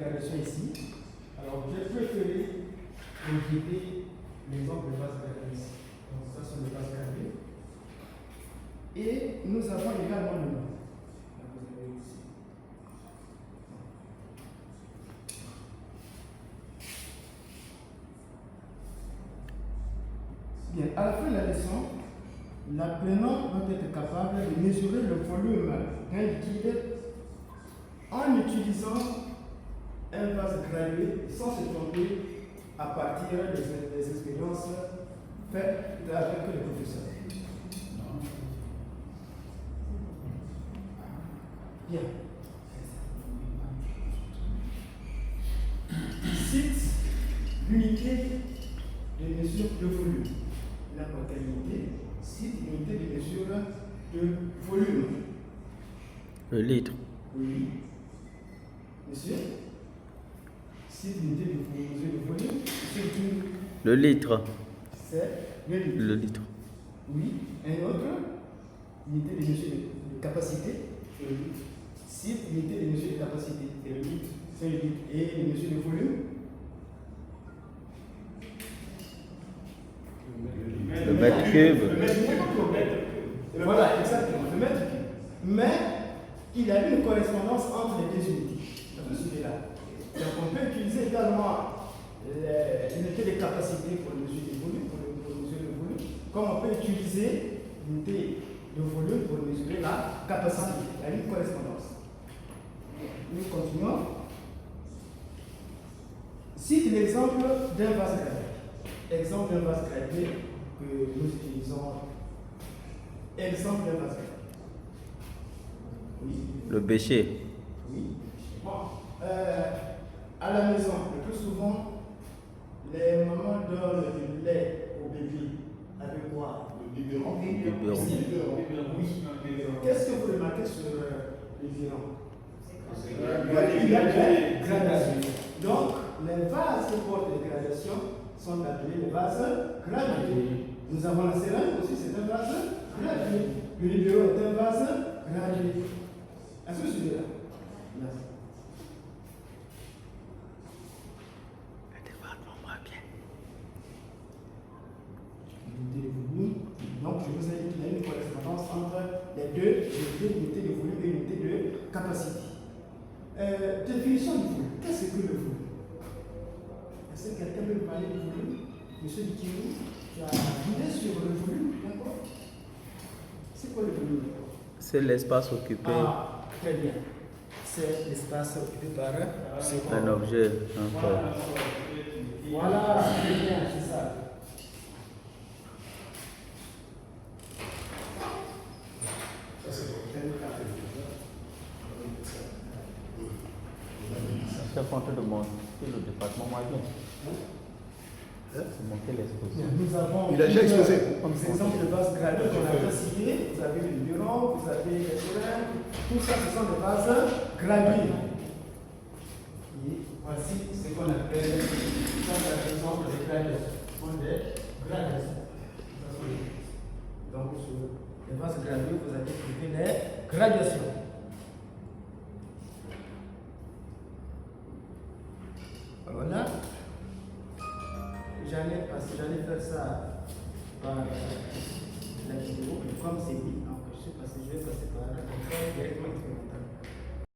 gradation ici. Alors, j'ai préféré éviter l'exemple de vase gradé ici. Donc, ça, c'est le vase gradé. Et nous avons également le nom. Bien, à la fin de la leçon, l'apprenant doit être capable de mesurer le volume d'un liquide en utilisant un vase gradué sans se tromper à partir des expériences faites avec le professeur. Bien. Cite l'unité de mesure de volume. N'importe quelle unité, cite l'unité de mesure de volume. Le litre. Oui. Monsieur? Cite l'unité de mesure de volume. Le litre. C'est le litre. Le litre. Oui. Un autre, unité de mesure de capacité, c'est le litre. Cite l'unité de mesure de capacité, c'est le litre. C'est le litre. Et les mesures de volume? Le mètre cube. Le mètre cube. Voilà, exactement, le mètre cube. Mais il y a une correspondance entre les deux unités. Celui-là. Donc on peut utiliser également l'unité de capacité pour mesurer le volume, comme on peut utiliser l'unité de volume pour mesurer la capacité. Il y a une correspondance. Nous continuons. Cite l'exemple d'un vase gradué. Exemple d'un vase gradué que nous utilisons. Exemple d'un vase gradué. Oui. Le bécher. Oui. Bon, à la maison, le plus souvent, les mamans donnent du lait au bébé. Avec quoi? Le biberon. Oui. Qu'est-ce que vous remarquez sur le biberon? Il y a des gradations. Donc, les vases qui portent les gradations sont appelés les vases gradués. Nous avons la céramique aussi, c'est un vase gradué. Le biberon est un vase gradué. Est-ce que celui-là? Merci. Donc, je vous ai dit qu'il y a une correspondance entre les deux unités, l'unité de volume et l'unité de capacité. Définition du volume. Qu'est-ce que le volume? Est-ce que quelqu'un veut me parler du volume? Monsieur Dikirou, tu as une idée sur le volume? D'accord? C'est quoi le volume? C'est l'espace occupé. Ah, très bien. C'est l'espace occupé par Un objet. Voilà, très bien, c'est ça. Je suis content de monter le département moyen. C'est monter l'exposition. Nous avons Il a déjà exposé. comme exemple de bases graduées qu'on a déjà cité. Vous avez le bureau, vous avez les seringues. Tout ça, ce sont des bases graduées. Et voici ce qu'on appelle, ça par exemple, les gradations. Ce sont des gradations. Donc, sur les bases graduées, vous avez trouvé les gradations. Voilà. J'allais faire ça par la vidéo, mais comme c'est dit, je vais passer par la directement expérimentale.